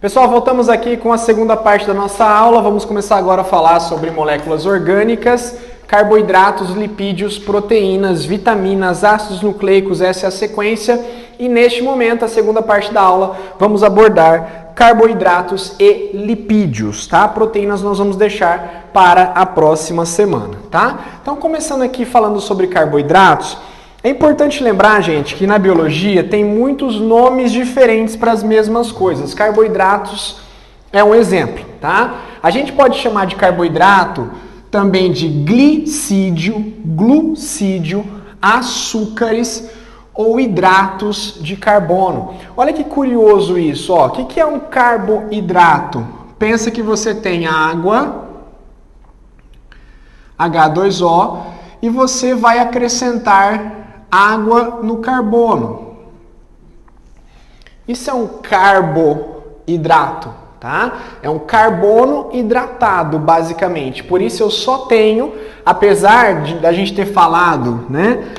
Pessoal, voltamos aqui com a segunda parte da nossa aula. Vamos começar agora a falar sobre moléculas orgânicas, carboidratos, lipídios, proteínas, vitaminas, ácidos nucleicos, essa é a sequência. E neste momento, a segunda parte da aula, vamos abordar carboidratos e lipídios, tá? Proteínas nós vamos deixar para a próxima semana, tá? Então, começando aqui falando sobre carboidratos, é importante lembrar, gente, que na biologia tem muitos nomes diferentes para as mesmas coisas. Carboidratos é um exemplo, tá? A gente pode chamar de carboidrato também de glicídio, glucídio, açúcares ou hidratos de carbono. Olha que curioso isso, ó. O que é um carboidrato? Pensa que você tem água, H2O, e você vai acrescentar água no carbono. Isso é um carboidrato, tá? É um carbono hidratado, basicamente. Por isso eu só tenho, apesar da gente ter falado, né,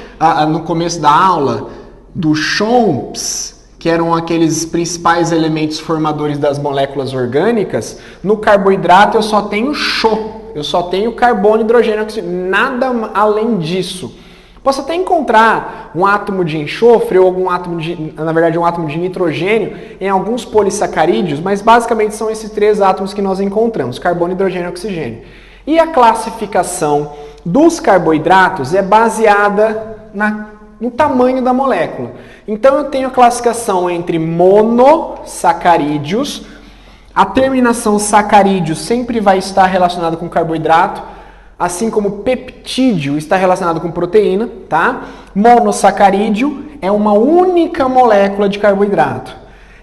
no começo da aula, do CHOMPs, que eram aqueles principais elementos formadores das moléculas orgânicas, no carboidrato eu só tenho CHO, eu só tenho carbono, hidrogênio, oxigênio, nada além disso. Posso até encontrar um átomo de enxofre ou algum átomo um átomo de nitrogênio em alguns polissacarídeos, mas basicamente são esses três átomos que nós encontramos, carbono, hidrogênio e oxigênio. E a classificação dos carboidratos é baseada no tamanho da molécula. Então eu tenho a classificação entre monossacarídeos, a terminação sacarídeo sempre vai estar relacionada com carboidrato, assim como peptídeo está relacionado com proteína, tá? Monossacarídeo é uma única molécula de carboidrato.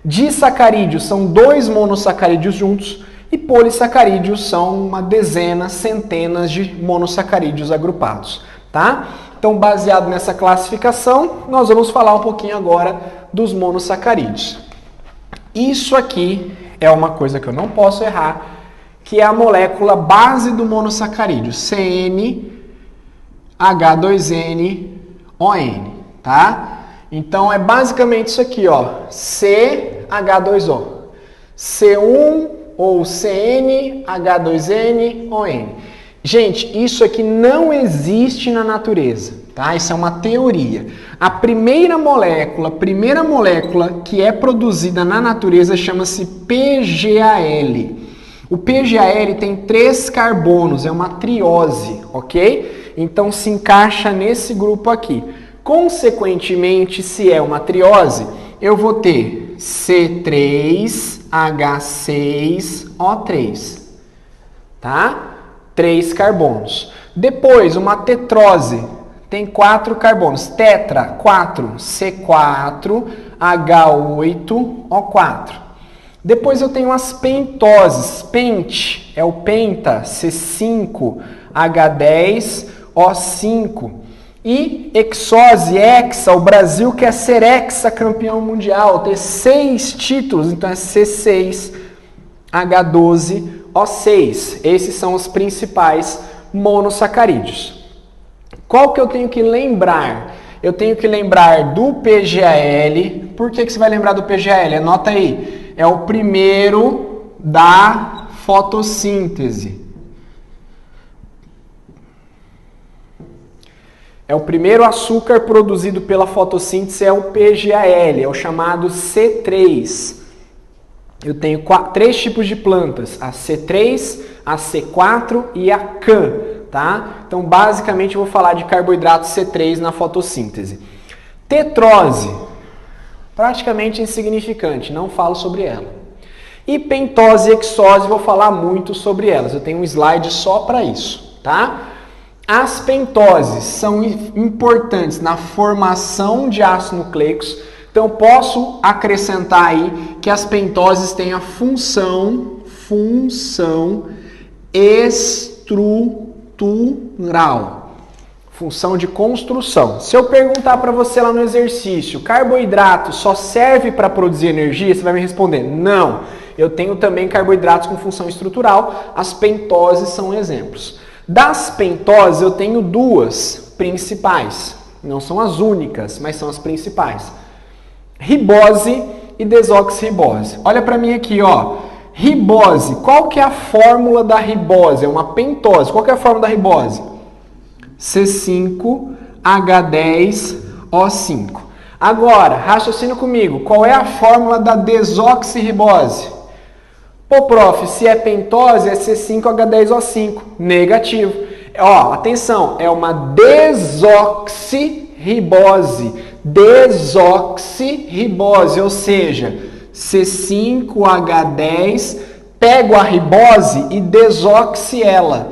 Disacarídeo são dois monossacarídeos juntos e polissacarídeos são uma dezena, centenas de monossacarídeos agrupados, tá? Então, baseado nessa classificação, nós vamos falar um pouquinho agora dos monossacarídeos. Isso aqui é uma coisa que eu não posso errar, que é a molécula base do monossacarídeo, CnH2nON, tá? Então é basicamente isso aqui, ó, CH2O, C1 ou CnH2nON. Gente, isso aqui não existe na natureza, tá? Isso é uma teoria. A primeira molécula que é produzida na natureza chama-se PGAL. O PGAL tem 3 carbonos, é uma triose, ok? Então se encaixa nesse grupo aqui. Consequentemente, se é uma triose, eu vou ter C3H6O3, tá? 3 carbonos. Depois, uma tetrose, tem 4 carbonos. Tetra, 4, C4H8O4. Depois eu tenho as pentoses. Pent é o penta, C5H10O5. E hexose, hexa, o Brasil quer ser hexacampeão mundial, ter 6 títulos, então é C6H12O6. Esses são os principais monossacarídeos. Qual que eu tenho que lembrar? Eu tenho que lembrar do PGAL. Por que você vai lembrar do PGAL? Anota aí. É o primeiro da fotossíntese. É o primeiro açúcar produzido pela fotossíntese, é o PGAL, é o chamado C3. Eu tenho 3 tipos de plantas, a C3, a C4 e a CAN, tá? Então, basicamente, eu vou falar de carboidrato C3 na fotossíntese. Tetrose, praticamente insignificante, não falo sobre ela. E pentose e hexose, vou falar muito sobre elas, eu tenho um slide só para isso, tá? As pentoses são importantes na formação de ácidos nucleicos, então posso acrescentar aí que as pentoses têm a função estrutural, função de construção. Se eu perguntar para você lá no exercício, carboidrato só serve para produzir energia, você vai me responder, não. Eu tenho também carboidratos com função estrutural, as pentoses são exemplos. Das pentoses eu tenho 2 principais, não são as únicas, mas são as principais. Ribose e desoxirribose. Olha para mim aqui, ó. Ribose. Qual que é a fórmula da ribose? É uma pentose. Qual que é a fórmula da ribose? C5H10O5. Agora, raciocina comigo. Qual é a fórmula da desoxirribose? Pô, prof, se é pentose, é C5H10O5. Negativo. Ó, atenção, é uma desoxirribose. Desoxirribose, ou seja, C5H10, pego a ribose e desoxi ela.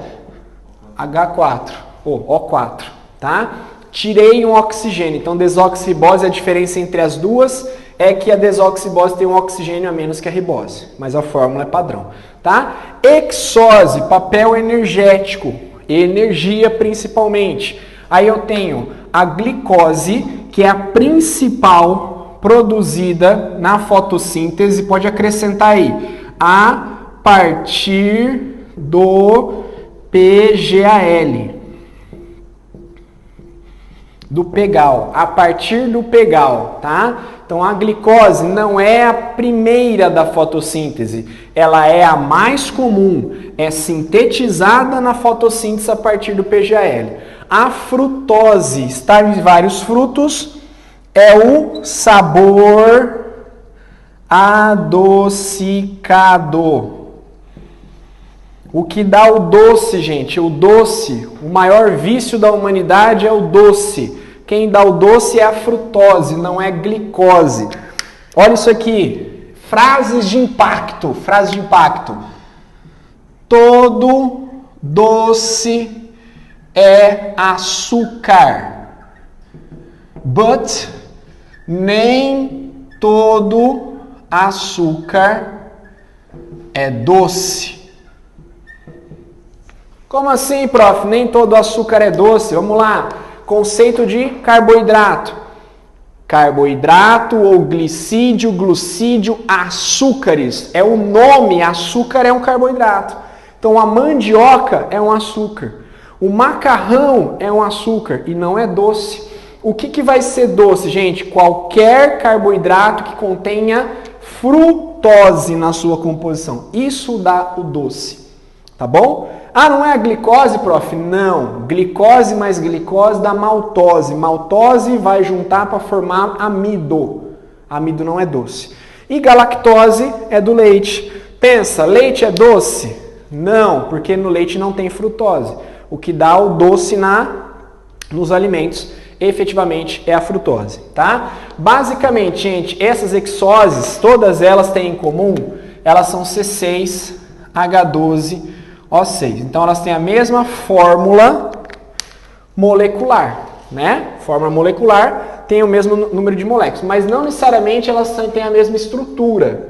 H4, O4, tá? Tirei um oxigênio. Então, desoxirribose, a diferença entre as duas é que a desoxirribose tem um oxigênio a menos que a ribose, mas a fórmula é padrão, tá? Hexose, papel energético, energia principalmente. Aí eu tenho a glicose, que é a principal produzida na fotossíntese, pode acrescentar aí, a partir do PGAL. Do pegal, a partir do pegal, tá? Então a glicose não é a primeira da fotossíntese, ela é a mais comum, é sintetizada na fotossíntese a partir do PGAL. A frutose está em vários frutos, é o sabor adocicado. O que dá o doce, gente, o doce, o maior vício da humanidade é o doce. Quem dá o doce é a frutose, não é glicose. Olha isso aqui, frases de impacto, frase de impacto. Todo doce é açúcar, but nem todo açúcar é doce. Como assim, prof? Nem todo açúcar é doce. Vamos lá. Conceito de carboidrato. Carboidrato ou glicídio, glucídio, açúcares. É o nome, açúcar é um carboidrato. Então a mandioca é um açúcar. O macarrão é um açúcar e não é doce. O que vai ser doce, gente? Qualquer carboidrato que contenha frutose na sua composição. Isso dá o doce. Tá bom? Ah, não é a glicose, prof? Não. Glicose mais glicose dá maltose. Maltose vai juntar para formar amido. Amido não é doce. E galactose é do leite. Pensa, leite é doce? Não, porque no leite não tem frutose. O que dá o doce nos alimentos, efetivamente, é a frutose, tá? Basicamente, gente, essas hexoses, todas elas têm em comum, elas são C6H12O6. Então, elas têm a mesma fórmula molecular, né? Fórmula molecular tem o mesmo número de moléculas, mas não necessariamente elas têm a mesma estrutura.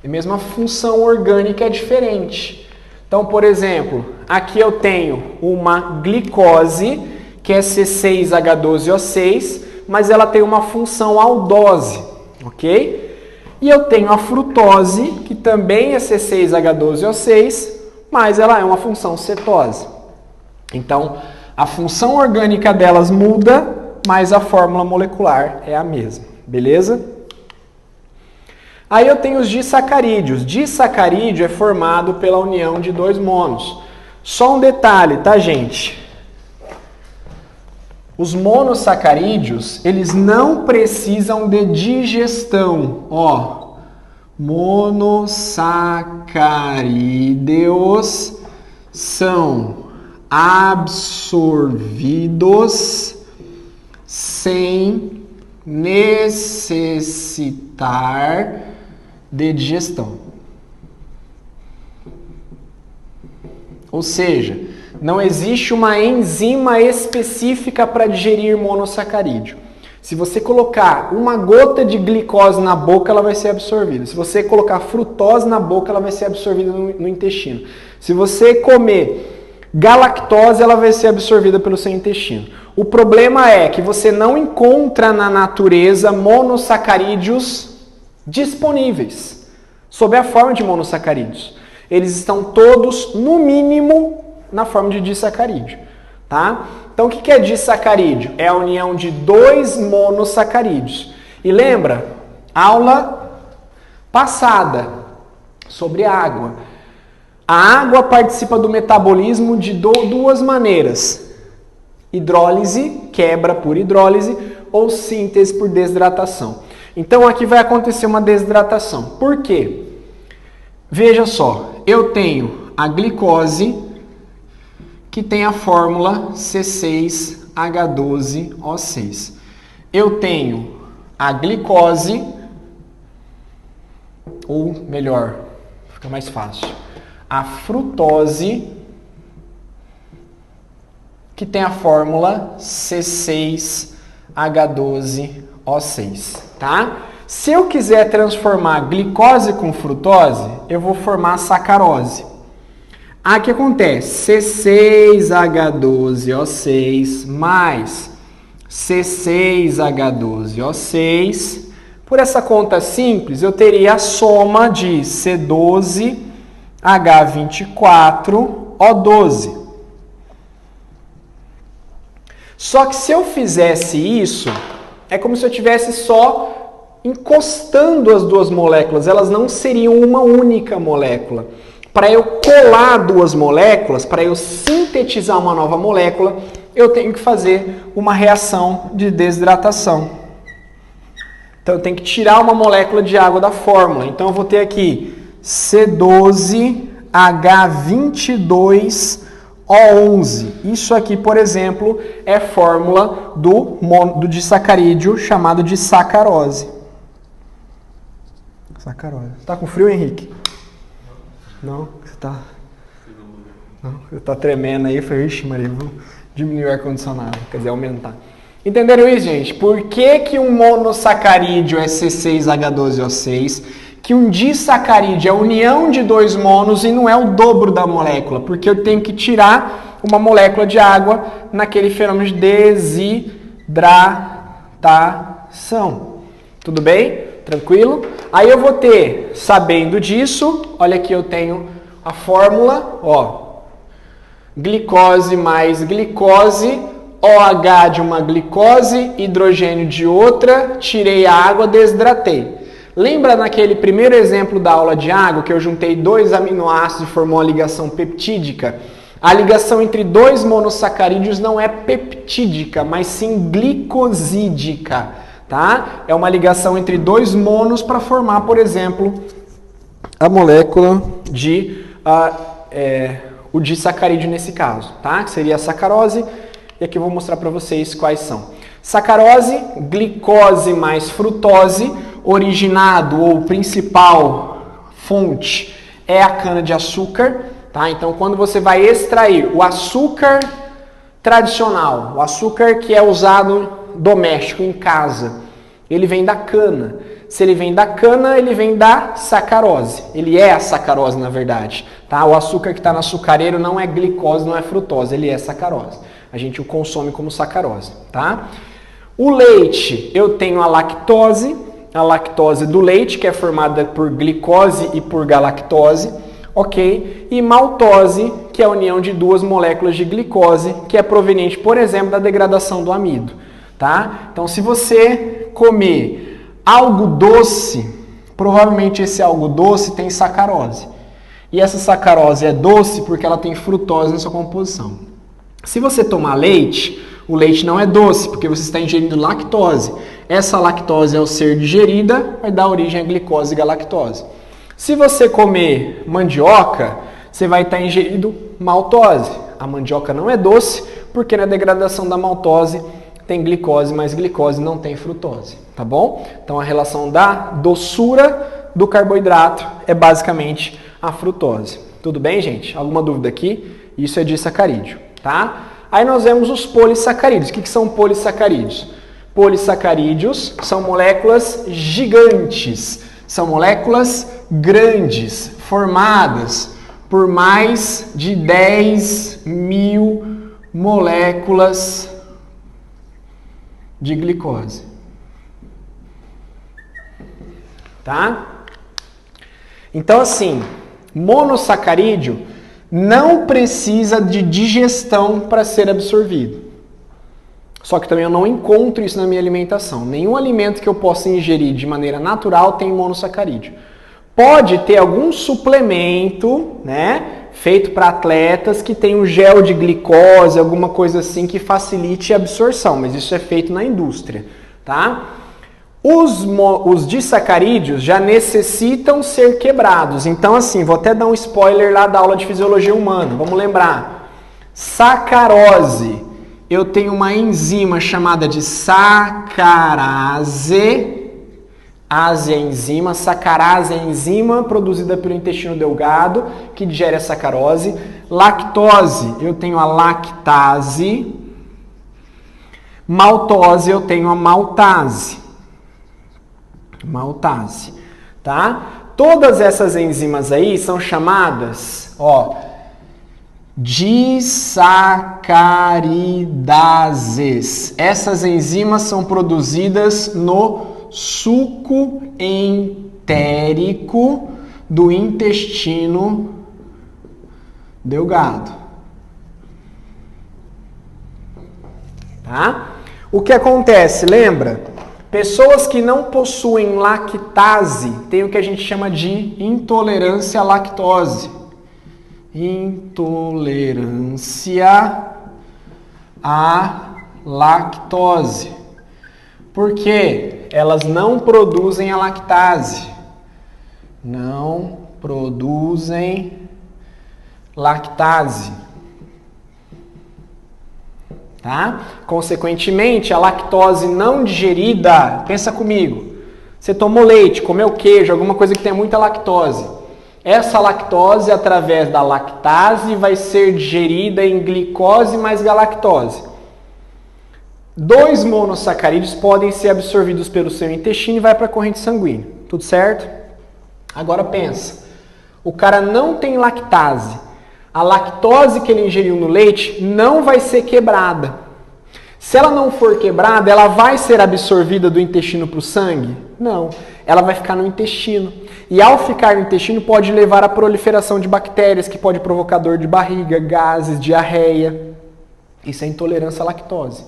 A mesma função orgânica é diferente. Então, por exemplo, aqui eu tenho uma glicose, que é C6H12O6, mas ela tem uma função aldose, ok? E eu tenho a frutose, que também é C6H12O6, mas ela é uma função cetose. Então, a função orgânica delas muda, mas a fórmula molecular é a mesma, beleza? Aí eu tenho os disacarídeos. Disacarídeo é formado pela união de dois monos. Só um detalhe, tá, gente? Os monossacarídeos, eles não precisam de digestão. Ó, monossacarídeos são absorvidos sem necessitar de digestão. Ou seja, não existe uma enzima específica para digerir monossacarídeo. Se você colocar uma gota de glicose na boca, ela vai ser absorvida. Se você colocar frutose na boca, ela vai ser absorvida no intestino. Se você comer galactose, ela vai ser absorvida pelo seu intestino. O problema é que você não encontra na natureza monossacarídeos disponíveis, sob a forma de monossacarídeos. Eles estão todos, no mínimo, na forma de disacarídeo, tá? Então, o que é disacarídeo? É a união de dois monossacarídeos. E lembra, Aula passada sobre água. A água participa do metabolismo de duas maneiras. Hidrólise, quebra por hidrólise, ou síntese por desidratação. Então aqui vai acontecer uma desidratação. Por quê? Veja só, eu tenho a glicose, que tem a fórmula C6H12O6. Eu tenho a glicose, ou melhor, fica mais fácil, a frutose, que tem a fórmula C6H12O6, tá? Se eu quiser transformar glicose com frutose, eu vou formar sacarose. Aí o que acontece? C6H12O6 mais C6H12O6. Por essa conta simples, eu teria a soma de C12H24O12. Só que se eu fizesse isso, é como se eu tivesse só encostando as duas moléculas, elas não seriam uma única molécula. Para eu colar duas moléculas, para eu sintetizar uma nova molécula, eu tenho que fazer uma reação de desidratação. Então eu tenho que tirar uma molécula de água da fórmula. Então eu vou ter aqui C12H22O11. Isso aqui, por exemplo, é fórmula do disacarídeo chamado de sacarose. Sacarose. Tá com frio, Henrique? Não? Você tá... Não? Você tá tremendo aí? Falei, ixi, Maria, vou diminuir o ar-condicionado. Quer dizer, aumentar. Entenderam isso, gente? Por que um monossacarídeo é C6H12O6? Que um disacarídeo é a união de dois monos e não é o dobro da molécula? Porque eu tenho que tirar uma molécula de água naquele fenômeno de desidratação. Tudo bem? Tranquilo? Aí eu vou ter, sabendo disso, olha aqui eu tenho a fórmula, ó, glicose mais glicose, OH de uma glicose, hidrogênio de outra, tirei a água, desidratei. Lembra naquele primeiro exemplo da aula de água que eu juntei dois aminoácidos e formou a ligação peptídica? A ligação entre dois monossacarídeos não é peptídica, mas sim glicosídica. Tá? É uma ligação entre dois monos para formar, por exemplo, a molécula de o disacarídeo nesse caso, tá? Que seria a sacarose. E aqui eu vou mostrar para vocês quais são. Sacarose, glicose mais frutose, originado ou principal fonte é a cana-de-açúcar, tá? Então, quando você vai extrair o açúcar tradicional, o açúcar que é usado doméstico, em casa, ele vem da cana. Se ele vem da cana, ele vem da sacarose. Ele é a sacarose, na verdade. Tá? O açúcar que está no açucareiro não é glicose, não é frutose, ele é sacarose. A gente o consome como sacarose. Tá? O leite, eu tenho a lactose do leite, que é formada por glicose e por galactose, ok? E maltose, que é a união de duas moléculas de glicose, que é proveniente, por exemplo, da degradação do amido. Tá? Então, se você comer algo doce, provavelmente esse algo doce tem sacarose. E essa sacarose é doce porque ela tem frutose na sua composição. Se você tomar leite, o leite não é doce porque você está ingerindo lactose. Essa lactose, ao ser digerida, vai dar origem à glicose e galactose. Se você comer mandioca, você vai estar ingerindo maltose. A mandioca não é doce porque na degradação da maltose tem glicose, mas glicose não tem frutose, tá bom? Então a relação da doçura do carboidrato é basicamente a frutose. Tudo bem, gente? Alguma dúvida aqui? Isso é disacarídeo, tá? Aí nós vemos os polissacarídeos. O que são polissacarídeos? Polissacarídeos são moléculas gigantes, são moléculas grandes, formadas por mais de 10.000 moléculas de glicose. Tá? Então, assim, monossacarídeo não precisa de digestão para ser absorvido. Só que também eu não encontro isso na minha alimentação. Nenhum alimento que eu possa ingerir de maneira natural tem monossacarídeo. Pode ter algum suplemento, né, feito para atletas que tem um gel de glicose, alguma coisa assim que facilite a absorção, mas isso é feito na indústria, tá? Os disacarídeos já necessitam ser quebrados. Então, assim, vou até dar um spoiler lá da aula de fisiologia humana. Vamos lembrar. Sacarose. Eu tenho uma enzima chamada de sacarase. Ase é enzima. Sacarase é enzima produzida pelo intestino delgado que digere a sacarose. Lactose. Eu tenho a lactase. Maltose. Eu tenho a maltase. Maltase, tá? Todas essas enzimas aí são chamadas, ó, disacaridases. Essas enzimas são produzidas no suco entérico do intestino delgado. Tá? O que acontece, lembra? Pessoas que não possuem lactase têm o que a gente chama de intolerância à lactose. Intolerância à lactose. Por quê? Elas não produzem a lactase. Não produzem lactase. Tá? Consequentemente, a lactose não digerida, pensa comigo, você tomou leite, comeu queijo, alguma coisa que tenha muita lactose. Essa lactose, através da lactase, vai ser digerida em glicose mais galactose. 2 monossacarídeos podem ser absorvidos pelo seu intestino e vai para a corrente sanguínea. Tudo certo? Agora pensa, o cara não tem lactase. A lactose que ele ingeriu no leite não vai ser quebrada. Se ela não for quebrada, ela vai ser absorvida do intestino para o sangue? Não. Ela vai ficar no intestino. E ao ficar no intestino pode levar à proliferação de bactérias, que pode provocar dor de barriga, gases, diarreia. Isso é intolerância à lactose.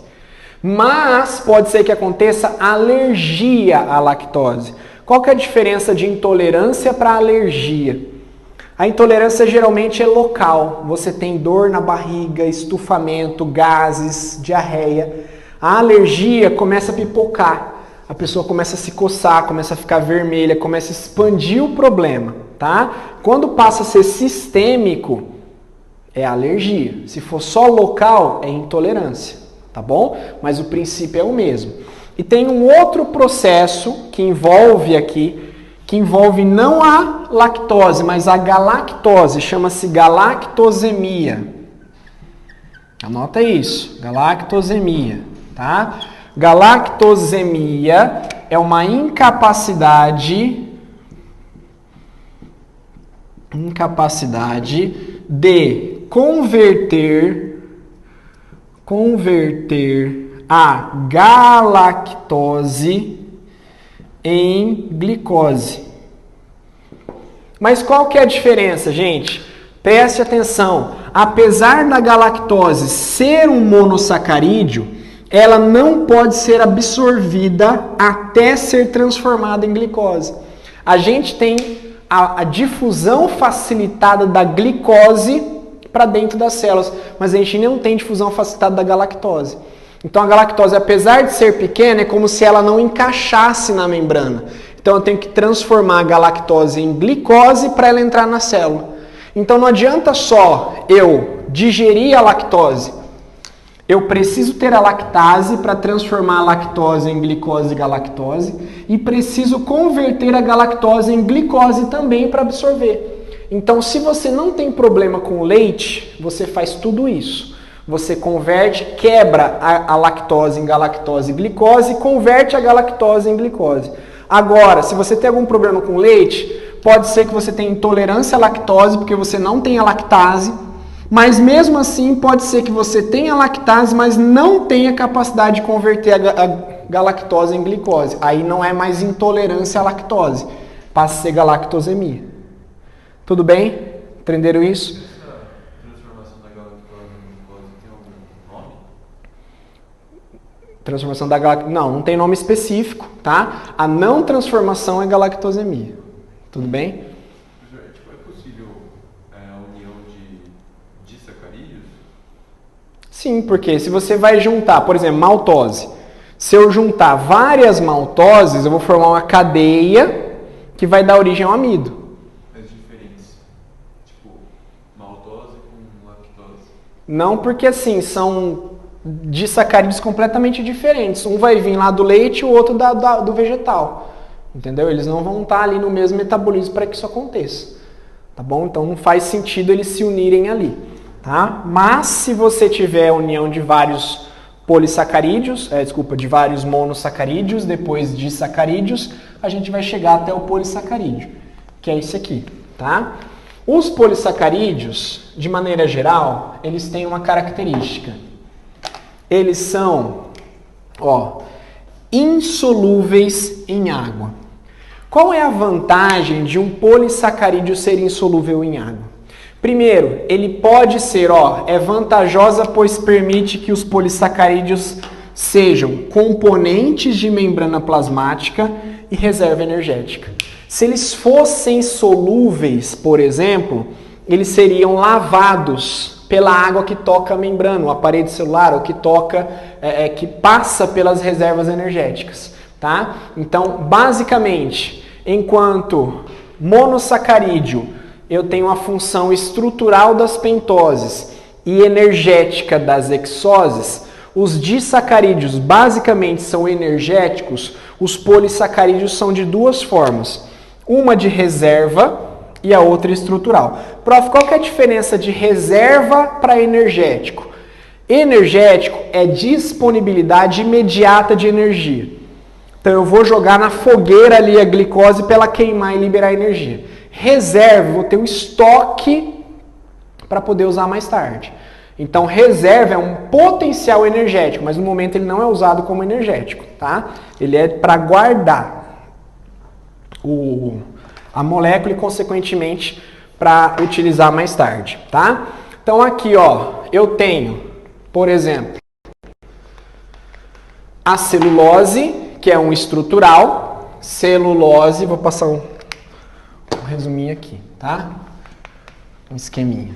Mas pode ser que aconteça alergia à lactose. Qual que é a diferença de intolerância para alergia? A intolerância geralmente é local. Você tem dor na barriga, estufamento, gases, diarreia. A alergia começa a pipocar. A pessoa começa a se coçar, começa a ficar vermelha, começa a expandir o problema, tá? Quando passa a ser sistêmico, é alergia. Se for só local, é intolerância, tá bom? Mas o princípio é o mesmo. E tem um outro processo que envolve aqui, que envolve não a lactose, mas a galactose, chama-se galactosemia. Anota isso, galactosemia, tá? Galactosemia é uma incapacidade de converter a galactose em glicose. Mas qual que é a diferença, gente? Preste atenção. Apesar da galactose ser um monossacarídeo, ela não pode ser absorvida até ser transformada em glicose. A gente tem a difusão facilitada da glicose para dentro das células, mas a gente não tem difusão facilitada da galactose. Então a galactose, apesar de ser pequena, é como se ela não encaixasse na membrana. Então eu tenho que transformar a galactose em glicose para ela entrar na célula. Então não adianta só eu digerir a lactose. Eu preciso ter a lactase para transformar a lactose em glicose e galactose e preciso converter a galactose em glicose também para absorver. Então se você não tem problema com o leite, você faz tudo isso. Você converte, quebra a lactose em galactose e glicose e converte a galactose em glicose. Agora, se você tem algum problema com leite, pode ser que você tenha intolerância à lactose, porque você não tem a lactase, mas mesmo assim pode ser que você tenha lactase, mas não tenha capacidade de converter a galactose em glicose. Aí não é mais intolerância à lactose, passa a ser galactosemia. Tudo bem? Entenderam isso? Essa transformação da galactose em glicose tem algum nome? Transformação da galactose. Não tem nome específico, tá? A não transformação é galactosemia. Tudo bem? É possível a união de disacarídeos? Sim, porque se você vai juntar, por exemplo, maltose. Se eu juntar várias maltoses, eu vou formar uma cadeia que vai dar origem ao amido. As diferentes, tipo, maltose com lactose. Não, porque assim, são disacarídeos completamente diferentes. Um vai vir lá do leite e o outro do vegetal. Entendeu? Eles não vão estar ali no mesmo metabolismo para que isso aconteça. Tá bom? Então não faz sentido eles se unirem ali. Tá? Mas se você tiver a união de vários polissacarídeos, de vários monossacarídeos, depois de sacarídeos, a gente vai chegar até o polissacarídeo, que é esse aqui, tá? Os polissacarídeos, de maneira geral, eles têm uma característica. Eles são, insolúveis em água. Qual é a vantagem de um polissacarídeo ser insolúvel em água? Primeiro, ele pode ser, é vantajosa, pois permite que os polissacarídeos sejam componentes de membrana plasmática e reserva energética. Se eles fossem solúveis, por exemplo, eles seriam lavados pela água que toca a membrana, o aparelho celular, ou que toca, que passa pelas reservas energéticas, tá? Então, basicamente, enquanto monossacarídeo eu tenho a função estrutural das pentoses e energética das hexoses, os disacarídeos basicamente são energéticos, os polissacarídeos são de duas formas, uma de reserva e a outra estrutural. Prof, qual que é a diferença de reserva para energético? Energético é disponibilidade imediata de energia. Então eu vou jogar na fogueira ali a glicose para ela queimar e liberar energia. Reserva, vou ter um estoque para poder usar mais tarde. Então, reserva é um potencial energético, mas no momento ele não é usado como energético, tá? Ele é para guardar a molécula e, consequentemente, para utilizar mais tarde, tá? Então, aqui, eu tenho, por exemplo, a celulose, que é um estrutural. Celulose, vou passar um resuminho aqui, tá? Um esqueminha.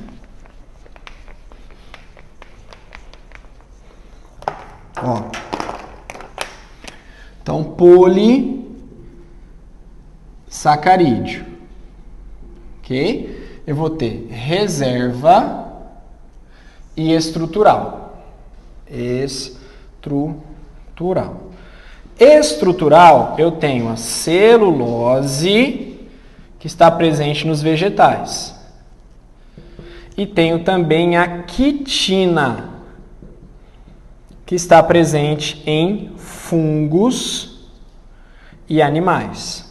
Então, polissacarídeo. Ok? Eu vou ter reserva e estrutural. Estrutural, eu tenho a celulose, que está presente nos vegetais. E tenho também a quitina, que está presente em fungos e animais.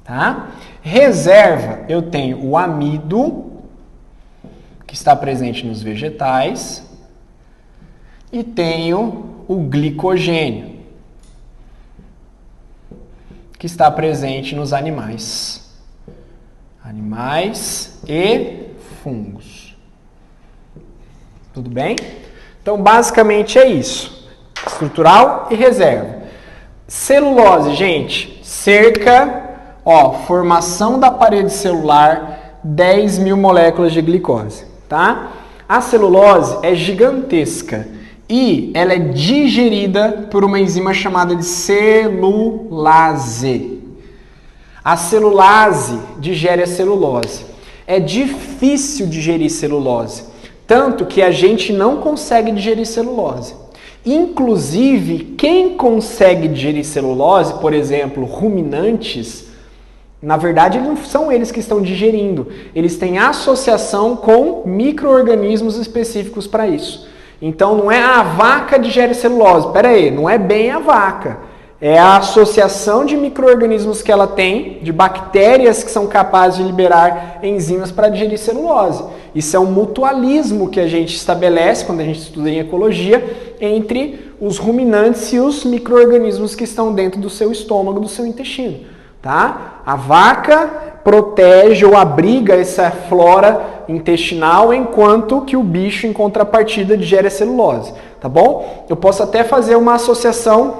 Tá? Reserva, eu tenho o amido, que está presente nos vegetais, e tenho o glicogênio, que está presente nos animais. Animais e fungos. Tudo bem? Então, basicamente é isso. Estrutural e reserva. Celulose, gente, formação da parede celular, 10.000 moléculas de glicose, tá? A celulose é gigantesca e ela é digerida por uma enzima chamada de celulase. A celulase digere a celulose. É difícil digerir celulose, tanto que a gente não consegue digerir celulose. Inclusive, quem consegue digerir celulose, por exemplo, ruminantes, na verdade, não são eles que estão digerindo. Eles têm associação com micro-organismos específicos para isso. Então, não é a vaca digere celulose. Pera aí, não é bem a vaca. É a associação de micro-organismos que ela tem, de bactérias que são capazes de liberar enzimas para digerir celulose. Isso é um mutualismo que a gente estabelece, quando a gente estuda em ecologia, entre os ruminantes e os micro-organismos que estão dentro do seu estômago, do seu intestino. Tá? A vaca protege ou abriga essa flora intestinal, enquanto que o bicho, em contrapartida, digere a celulose. tá bom? Eu posso até fazer uma associação,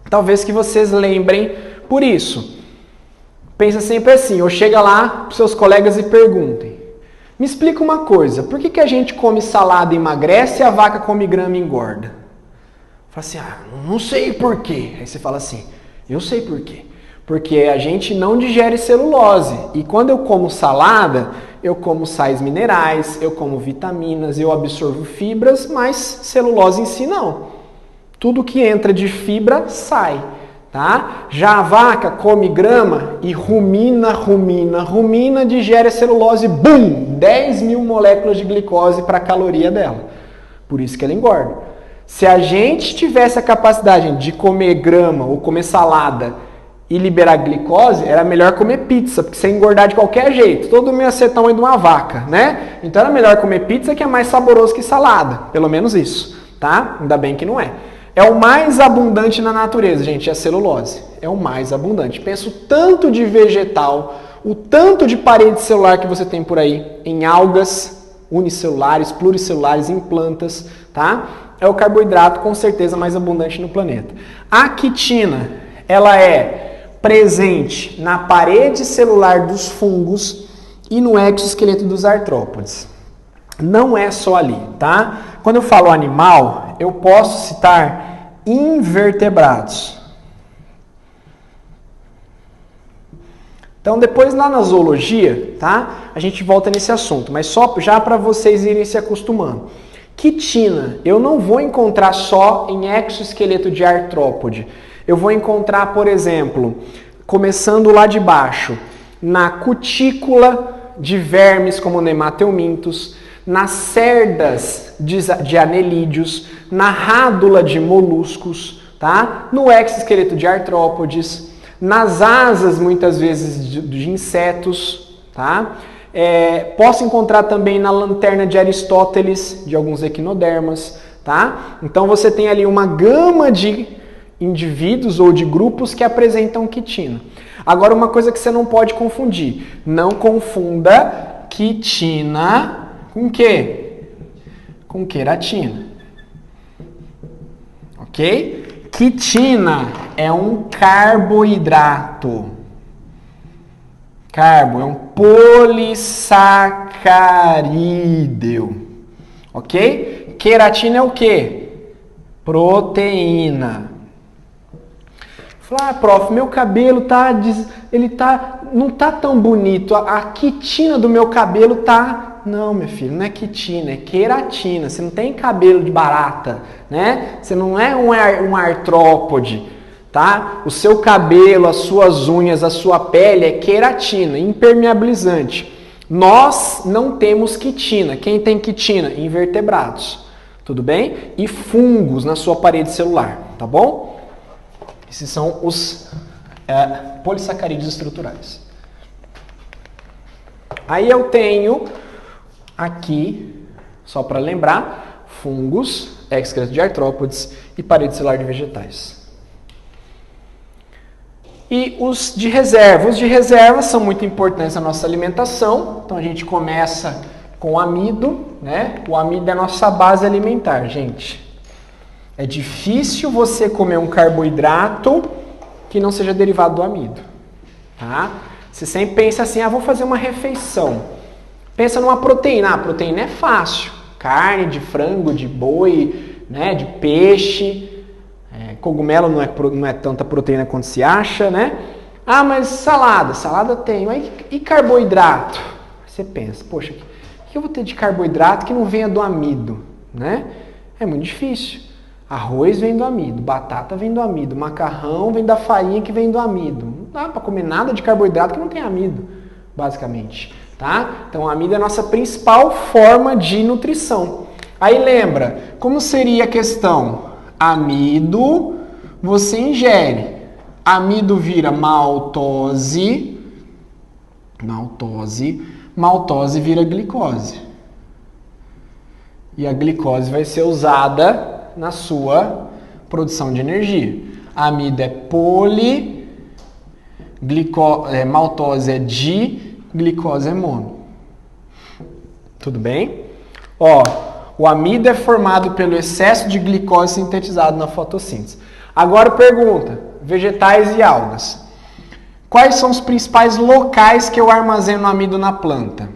talvez que vocês lembrem por isso. Pensa sempre assim, ou chega lá para seus colegas e perguntem, me explica uma coisa, por que a gente come salada e emagrece e a vaca come grama e engorda? Fala assim, não sei por quê. Aí você fala assim, eu sei por quê. Porque a gente não digere celulose. E quando eu como salada, eu como sais minerais, eu como vitaminas, eu absorvo fibras, mas celulose em si não. Tudo que entra de fibra sai. Tá? Já a vaca come grama e rumina, digere a celulose, bum! 10 mil moléculas de glicose para a caloria dela. Por isso que ela engorda. Se a gente tivesse a capacidade de comer grama ou comer salada e liberar glicose, era melhor comer pizza, porque você ia engordar de qualquer jeito. Todo mundo ia ser tamanho de uma vaca, né? Então era melhor comer pizza, que é mais saboroso que salada. Pelo menos isso, tá? Ainda bem que não é. É o mais abundante na natureza, gente, é a celulose. É o mais abundante. Pensa o tanto de vegetal, o tanto de parede celular que você tem por aí, em algas unicelulares, pluricelulares, em plantas, tá? É o carboidrato com certeza mais abundante no planeta. A quitina, ela é presente na parede celular dos fungos e no exoesqueleto dos artrópodes. Não é só ali, tá? Quando eu falo animal, eu posso citar invertebrados. Então, depois lá na zoologia, tá? A gente volta nesse assunto, mas só já para vocês irem se acostumando. Quitina, eu não vou encontrar só em exoesqueleto de artrópode. Eu vou encontrar, por exemplo, começando lá de baixo, na cutícula de vermes como nemateumintos, nas cerdas de anelídeos, na rádula de moluscos, tá? No exoesqueleto de artrópodes, nas asas, muitas vezes, de insetos, tá? Posso encontrar também na lanterna de Aristóteles, de alguns equinodermas, tá? Então você tem ali uma gama de indivíduos ou de grupos que apresentam quitina. Agora, uma coisa que você não pode confundir, não confunda quitina com o quê? Com queratina. Ok? Quitina é um carboidrato. Carbo é um polissacarídeo. Ok? Queratina é o quê? Proteína. Fala, prof, meu cabelo não tá tão bonito. A quitina do meu cabelo tá... Não, meu filho, não é quitina, é queratina. Você não tem cabelo de barata, né? Você não é um artrópode, tá? O seu cabelo, as suas unhas, a sua pele é queratina, impermeabilizante. Nós não temos quitina. Quem tem quitina? Invertebrados, tudo bem? E fungos na sua parede celular, tá bom? Esses são os polissacarídeos estruturais. Aí eu tenho aqui, só para lembrar, fungos, exoesqueleto de artrópodes e parede celular de vegetais. E os de reserva. Os de reserva são muito importantes na nossa alimentação. Então a gente começa com o amido, né? O amido é a nossa base alimentar, gente. É difícil você comer um carboidrato que não seja derivado do amido, tá? Você sempre pensa assim, vou fazer uma refeição. Pensa numa proteína. A proteína é fácil. Carne de frango, de boi, né, de peixe. Cogumelo não é tanta proteína quanto se acha, né? Mas salada. Salada tem. E carboidrato? Você pensa, poxa, o que eu vou ter de carboidrato que não venha do amido, né? É muito difícil. Arroz vem do amido, batata vem do amido, macarrão vem da farinha que vem do amido. Não dá para comer nada de carboidrato que não tem amido, basicamente. Tá? Então, o amido é a nossa principal forma de nutrição. Aí lembra, como seria a questão? Amido, você ingere. Amido vira maltose. Maltose vira glicose. E a glicose vai ser usada na sua produção de energia. Amido é maltose é di, glicose é mono. Tudo bem? O amido é formado pelo excesso de glicose sintetizado na fotossíntese. Agora pergunta, vegetais e algas. Quais são os principais locais que eu armazeno amido na planta?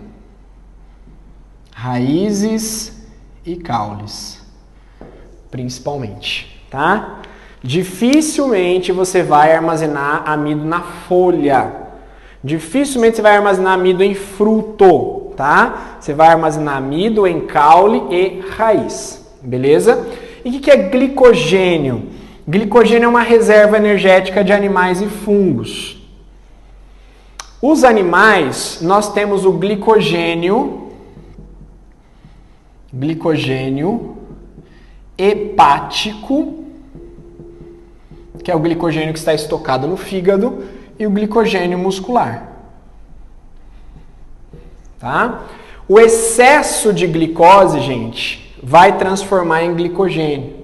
Raízes e caules, principalmente, tá? Dificilmente você vai armazenar amido na folha. Dificilmente você vai armazenar amido em fruto, tá? Você vai armazenar amido em caule e raiz, beleza? E o que é glicogênio? Glicogênio é uma reserva energética de animais e fungos. Os animais, nós temos o glicogênio hepático, que é o glicogênio que está estocado no fígado, e o glicogênio muscular. Tá? O excesso de glicose, gente, vai transformar em glicogênio.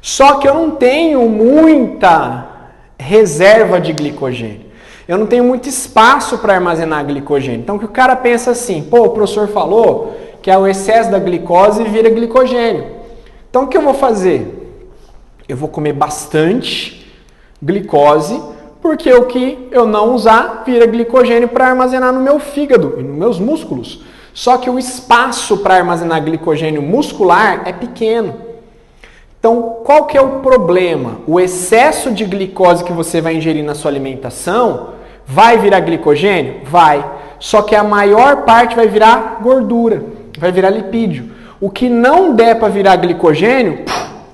Só que eu não tenho muita reserva de glicogênio. Eu não tenho muito espaço para armazenar glicogênio. Então, que o cara pensa assim, pô, o professor falou que é o excesso da glicose vira glicogênio. Então, o que eu vou fazer? Eu vou comer bastante glicose, porque o que eu não usar vira glicogênio para armazenar no meu fígado e nos meus músculos. Só que o espaço para armazenar glicogênio muscular é pequeno. Então, qual que é o problema? O excesso de glicose que você vai ingerir na sua alimentação vai virar glicogênio? Vai. Só que a maior parte vai virar gordura, vai virar lipídio. O que não der para virar glicogênio,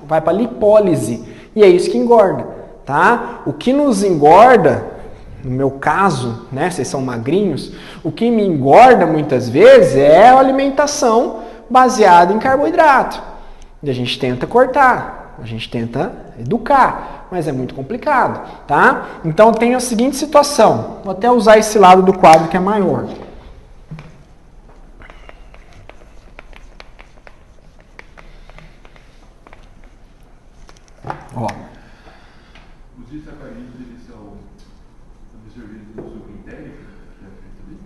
vai para lipólise. E é isso que engorda, tá? O que nos engorda, no meu caso, né, vocês são magrinhos, o que me engorda muitas vezes é a alimentação baseada em carboidrato. E a gente tenta cortar, a gente tenta educar, mas é muito complicado, tá? Então eu tenho a seguinte situação, vou até usar esse lado do quadro que é maior. Ó. Os disacarídeos, eles são absorvidos no suco entérico, que é feito ali?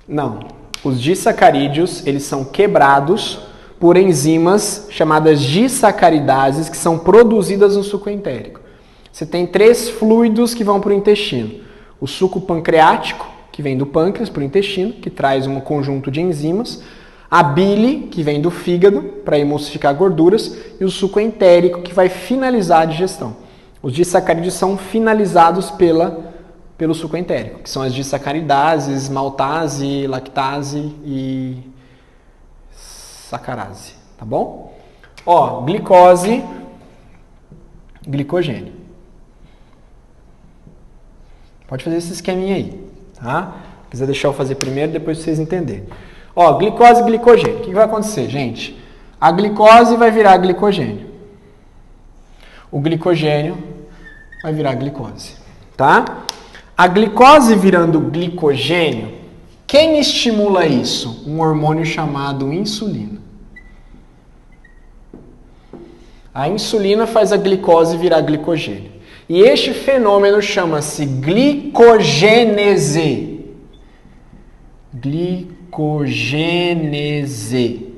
Não. Os disacarídeos, eles são quebrados por enzimas chamadas disacaridases que são produzidas no suco entérico. Você tem 3 fluidos que vão para o intestino. O suco pancreático, que vem do pâncreas para o intestino, que traz um conjunto de enzimas. A bile, que vem do fígado, para emulsificar gorduras. E o suco entérico, que vai finalizar a digestão. Os disacarídeos são finalizados pelo suco entérico, que são as disacaridases, maltase, lactase e sacarase, tá bom? Ó, glicose, glicogênio. Pode fazer esse esqueminha aí, tá? Se quiser deixar eu fazer primeiro, depois vocês entenderem. Ó, glicose, glicogênio. O que vai acontecer, gente? A glicose vai virar glicogênio. O glicogênio vai virar glicose, tá? A glicose virando glicogênio, quem estimula isso? Um hormônio chamado insulina. A insulina faz a glicose virar glicogênio. E este fenômeno chama-se glicogênese. Glicogênese.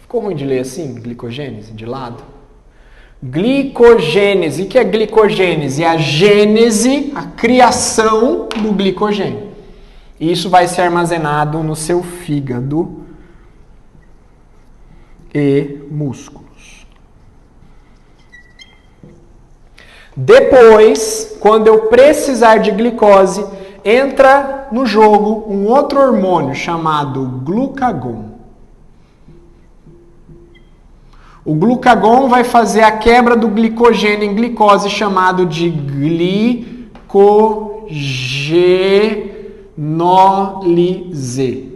Ficou ruim de ler assim? Glicogênese, de lado? Glicogênese. O que é glicogênese? É a gênese, a criação do glicogênio. E isso vai ser armazenado no seu fígado e músculos. Depois, quando eu precisar de glicose, entra no jogo um outro hormônio chamado glucagon. O glucagon vai fazer a quebra do glicogênio em glicose, chamado de glicogenólise.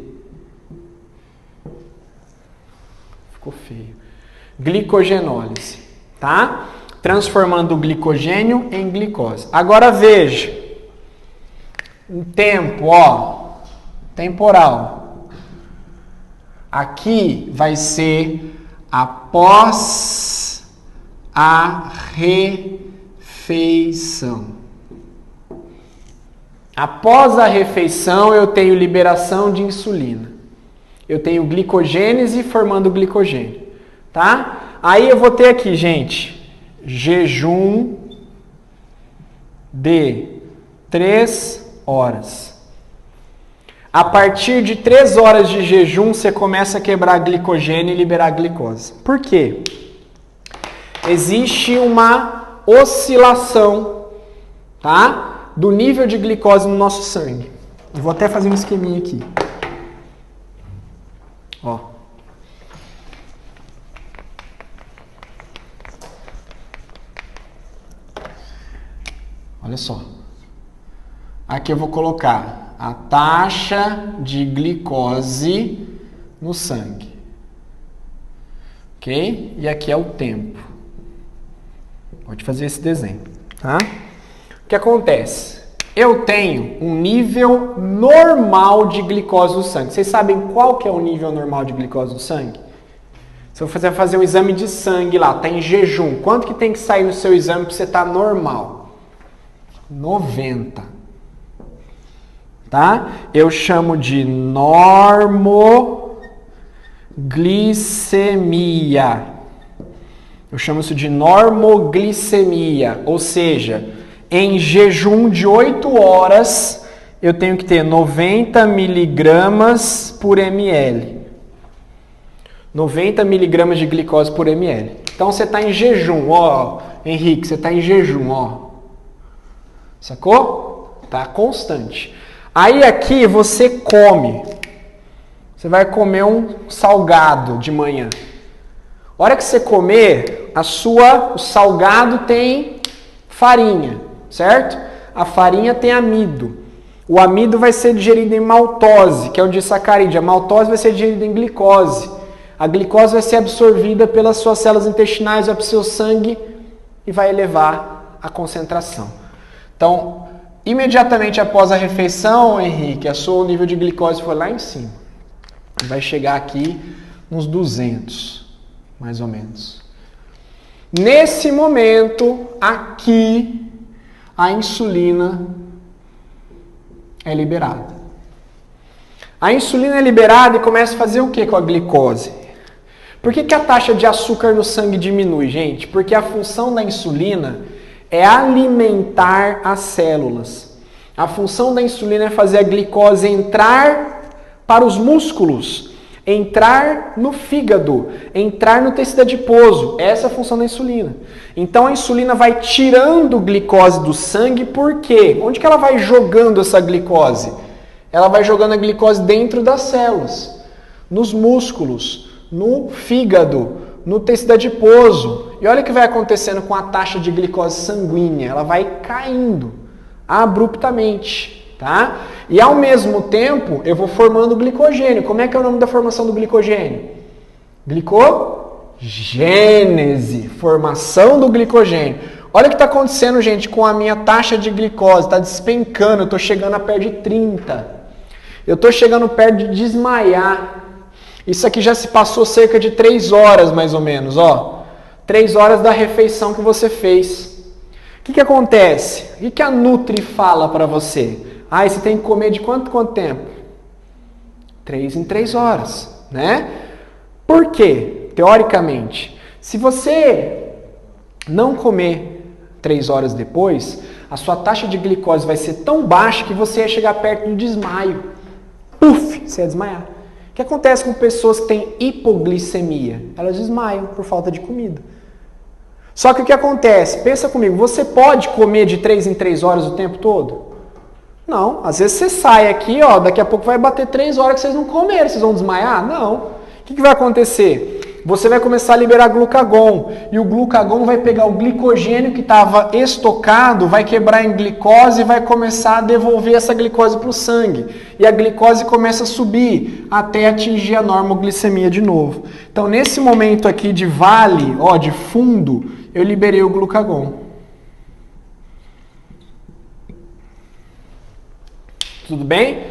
Ficou feio. Glicogenólise, tá? Transformando o glicogênio em glicose. Agora veja. Um tempo, ó, temporal. Aqui vai ser após a refeição. Após a refeição, eu tenho liberação de insulina. Eu tenho glicogênese formando glicogênio, tá? Aí eu vou ter aqui, gente, jejum de 3 horas. A partir de 3 horas de jejum, você começa a quebrar glicogênio e liberar glicose. Por quê? Existe uma oscilação, tá? Do nível de glicose no nosso sangue. Eu vou até fazer um esqueminha aqui. Ó. Olha só. Aqui eu vou colocar a taxa de glicose no sangue. Ok? E aqui é o tempo. Pode fazer esse desenho, tá? O que acontece? Eu tenho um nível normal de glicose no sangue. Vocês sabem qual que é o nível normal de glicose no sangue? Se eu fazer um exame de sangue lá, tá em jejum, quanto que tem que sair no seu exame para você estar normal? 90. Tá? Eu chamo de normoglicemia. Eu chamo isso de normoglicemia, ou seja, em jejum de 8 horas, eu tenho que ter 90 miligramas por ml. 90 miligramas de glicose por ml. Então você está em jejum, ó, Henrique, você está em jejum, ó. Sacou? Tá constante. Aí aqui você come. Você vai comer um salgado de manhã. A hora que você comer, o salgado tem farinha, certo? A farinha tem amido. O amido vai ser digerido em maltose, que é o disacarídeo. A maltose vai ser digerida em glicose. A glicose vai ser absorvida pelas suas células intestinais, vai para o seu sangue e vai elevar a concentração. Então, imediatamente após a refeição, Henrique, o nível de glicose foi lá em cima. Vai chegar aqui uns 200, mais ou menos. Nesse momento, aqui, a insulina é liberada. A insulina é liberada e começa a fazer o que com a glicose? Por que a taxa de açúcar no sangue diminui, gente? Porque a função da insulina é alimentar as células. A função da insulina é fazer a glicose entrar para os músculos, entrar no fígado, entrar no tecido adiposo. Essa é a função da insulina. Então a insulina vai tirando glicose do sangue, por quê? Onde que ela vai jogando essa glicose? Ela vai jogando a glicose dentro das células, nos músculos, no fígado, no tecido adiposo. E olha o que vai acontecendo com a taxa de glicose sanguínea. Ela vai caindo abruptamente, tá? E ao mesmo tempo, eu vou formando glicogênio. Como é que é o nome da formação do glicogênio? Glicogênese, formação do glicogênio. Olha o que está acontecendo, gente, com a minha taxa de glicose. Está despencando, eu estou chegando a perto de 30. Eu estou chegando perto de desmaiar. Isso aqui já se passou cerca de 3 horas, mais ou menos, ó. 3 horas da refeição que você fez. O que acontece? O que a Nutri fala para você? Ah, você tem que comer de quanto tempo? 3 em 3 horas, né? Por quê? Teoricamente, se você não comer 3 horas depois, a sua taxa de glicose vai ser tão baixa que você ia chegar perto do desmaio. Puf, você ia desmaiar. O que acontece com pessoas que têm hipoglicemia? Elas desmaiam por falta de comida. Só que o que acontece? Pensa comigo, você pode comer de 3 em 3 horas o tempo todo? Não, às vezes você sai aqui, ó, daqui a pouco vai bater 3 horas que vocês não comeram, vocês vão desmaiar? Não. O que vai acontecer? Você vai começar a liberar glucagon, e o glucagon vai pegar o glicogênio que estava estocado, vai quebrar em glicose e vai começar a devolver essa glicose para o sangue. E a glicose começa a subir até atingir a normoglicemia de novo. Então, nesse momento aqui de vale, ó, de fundo, eu liberei o glucagon. Tudo bem?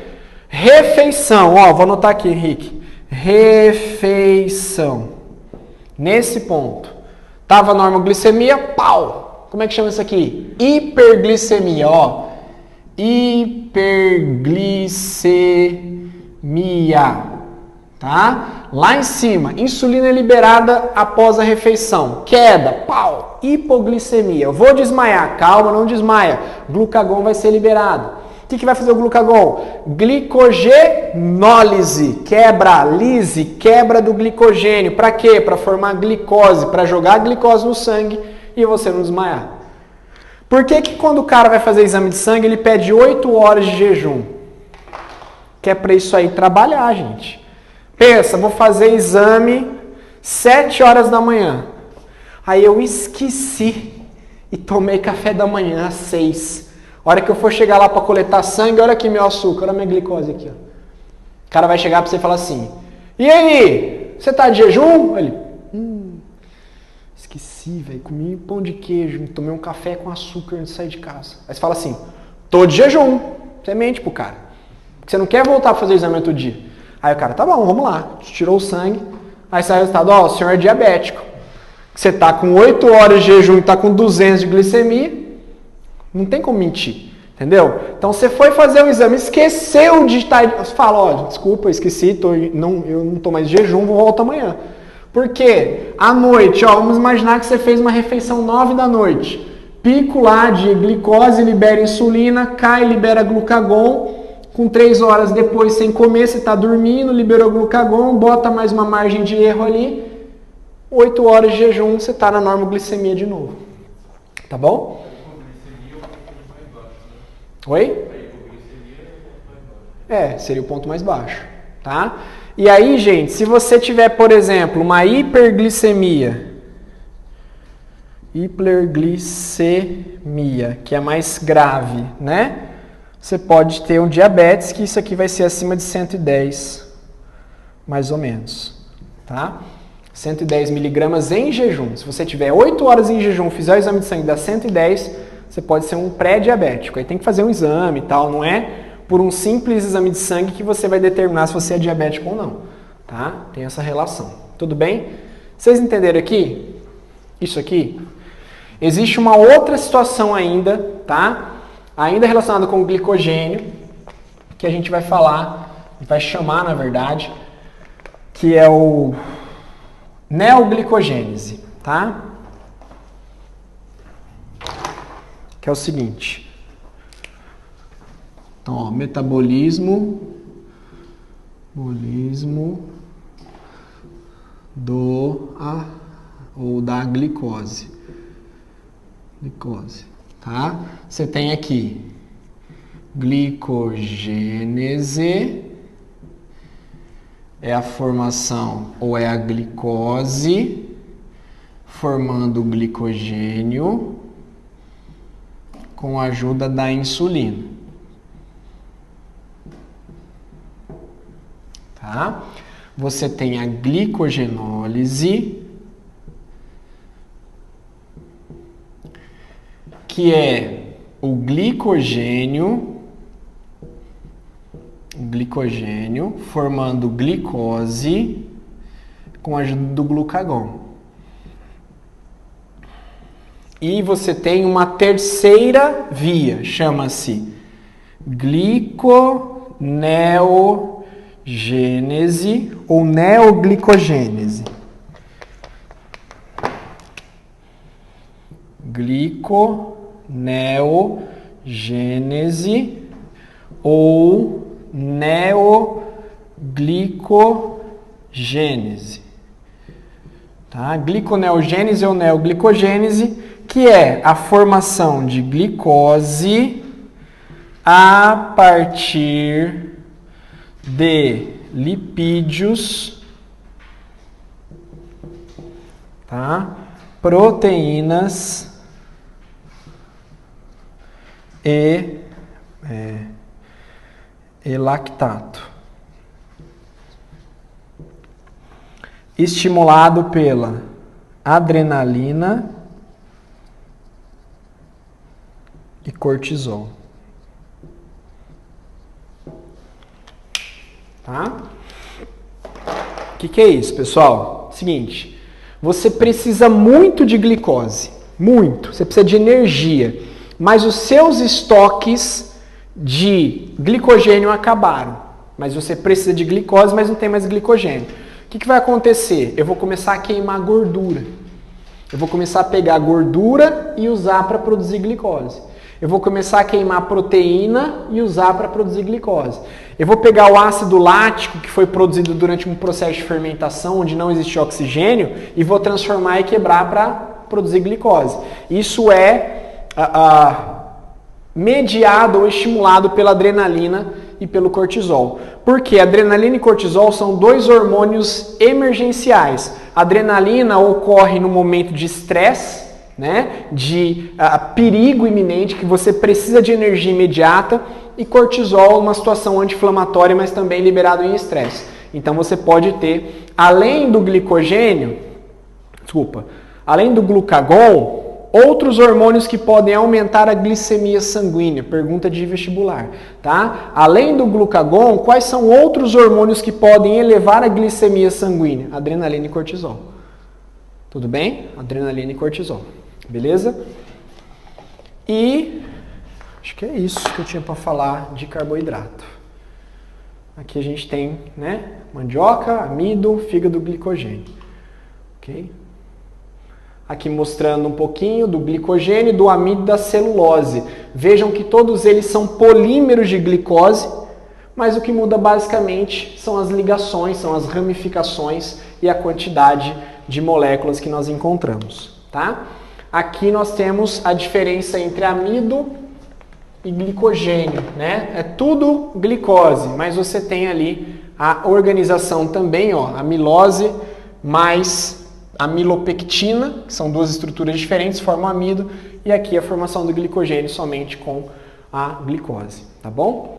Refeição, ó, vou anotar aqui, Henrique. Refeição. Nesse ponto, tava normoglicemia, pau! Como é que chama isso aqui? Hiperglicemia, ó. Hiperglicemia. tá? Lá em cima, insulina é liberada após a refeição. Queda, pau, hipoglicemia. Eu vou desmaiar, calma, não desmaia. Glucagon vai ser liberado. O que vai fazer o glucagon? Glicogenólise, quebra do glicogênio. Para quê? Para formar glicose, para jogar glicose no sangue e você não desmaiar. Por que quando o cara vai fazer exame de sangue, ele pede 8 horas de jejum? Que é para isso aí trabalhar, gente. Pensa, vou fazer exame 7 horas da manhã. Aí eu esqueci e tomei café da manhã às 6. A hora que eu for chegar lá para coletar sangue, olha aqui meu açúcar, olha minha glicose aqui. Ó. O cara vai chegar para você e falar assim, e aí, você tá de jejum? Ele, esqueci, velho, comi pão de queijo, tomei um café com açúcar antes de sair de casa. Aí você fala assim, tô de jejum. Você mente pro cara. Porque você não quer voltar para fazer o exame outro dia. Aí o cara, tá bom, vamos lá. Tirou o sangue, aí sai o resultado, ó, o senhor é diabético. Você tá com 8 horas de jejum e tá com 200 de glicemia, não tem como mentir, entendeu? Então você foi fazer o exame, esqueceu de estar... Você fala, ó, desculpa, eu esqueci, eu não tô mais de jejum, vou voltar amanhã. Por quê? À noite, ó, vamos imaginar que você fez uma refeição 9 da noite. Pico lá de glicose, libera insulina, cai, libera glucagon. Com 3 horas depois, sem comer, você está dormindo, liberou glucagon, bota mais uma margem de erro ali. 8 horas de jejum, você está na normoglicemia de novo. Tá bom? Oi? Seria o ponto mais baixo. Tá? E aí, gente, se você tiver, por exemplo, uma hiperglicemia, que é mais grave, né? Você pode ter um diabetes, que isso aqui vai ser acima de 110, mais ou menos, tá? 110 miligramas em jejum. Se você tiver 8 horas em jejum, fizer o exame de sangue e dá 110, você pode ser um pré-diabético. Aí tem que fazer um exame e tal, não é por um simples exame de sangue que você vai determinar se você é diabético ou não, tá? Tem essa relação. Tudo bem? Vocês entenderam aqui? Isso aqui? Existe uma outra situação ainda, tá? Ainda relacionado com o glicogênio, que a gente vai falar, vai chamar na verdade, que é o neoglicogênese, tá? Que é o seguinte. Então, ó, metabolismo da glicose. Tá? Você tem aqui glicogênese, é a formação ou é a glicose formando o glicogênio com a ajuda da insulina. Tá? Você tem a glicogenólise, que é o glicogênio formando glicose com a ajuda do glucagon. E você tem uma terceira via, chama-se gliconeogênese ou neoglicogênese. Gliconeogênese ou neoglicogênese. Tá? Gliconeogênese ou neoglicogênese, que é a formação de glicose a partir de lipídios, tá? Proteínas e lactato, estimulado pela adrenalina e cortisol. Tá? O que é isso, pessoal? Seguinte, você precisa muito de glicose, muito, você precisa de energia, mas os seus estoques de glicogênio acabaram. Mas você precisa de glicose, mas não tem mais glicogênio. O que vai acontecer? Eu vou começar a queimar gordura. Eu vou começar a pegar gordura e usar para produzir glicose. Eu vou começar a queimar proteína e usar para produzir glicose. Eu vou pegar o ácido lático que foi produzido durante um processo de fermentação onde não existe oxigênio e vou transformar e quebrar para produzir glicose. Isso é mediado ou estimulado pela adrenalina e pelo cortisol. Porque adrenalina e cortisol são dois hormônios emergenciais. A adrenalina ocorre no momento de estresse, né, de perigo iminente, que você precisa de energia imediata, e cortisol, uma situação anti-inflamatória, mas também liberado em estresse. Então você pode ter, além do glucagon, outros hormônios que podem aumentar a glicemia sanguínea. Pergunta de vestibular, tá? Além do glucagon, quais são outros hormônios que podem elevar a glicemia sanguínea? Adrenalina e cortisol. Tudo bem? Adrenalina e cortisol. Beleza? E acho que é isso que eu tinha para falar de carboidrato. Aqui a gente tem, né, mandioca, amido, fígado, glicogênio. Ok? Aqui mostrando um pouquinho do glicogênio, do amido e da celulose. Vejam que todos eles são polímeros de glicose, mas o que muda basicamente são as ligações, são as ramificações e a quantidade de moléculas que nós encontramos, tá? Aqui nós temos a diferença entre amido e glicogênio, né? É tudo glicose, mas você tem ali a organização também, ó, amilose mais amilopectina, que são duas estruturas diferentes, formam amido, e aqui a formação do glicogênio somente com a glicose, tá bom?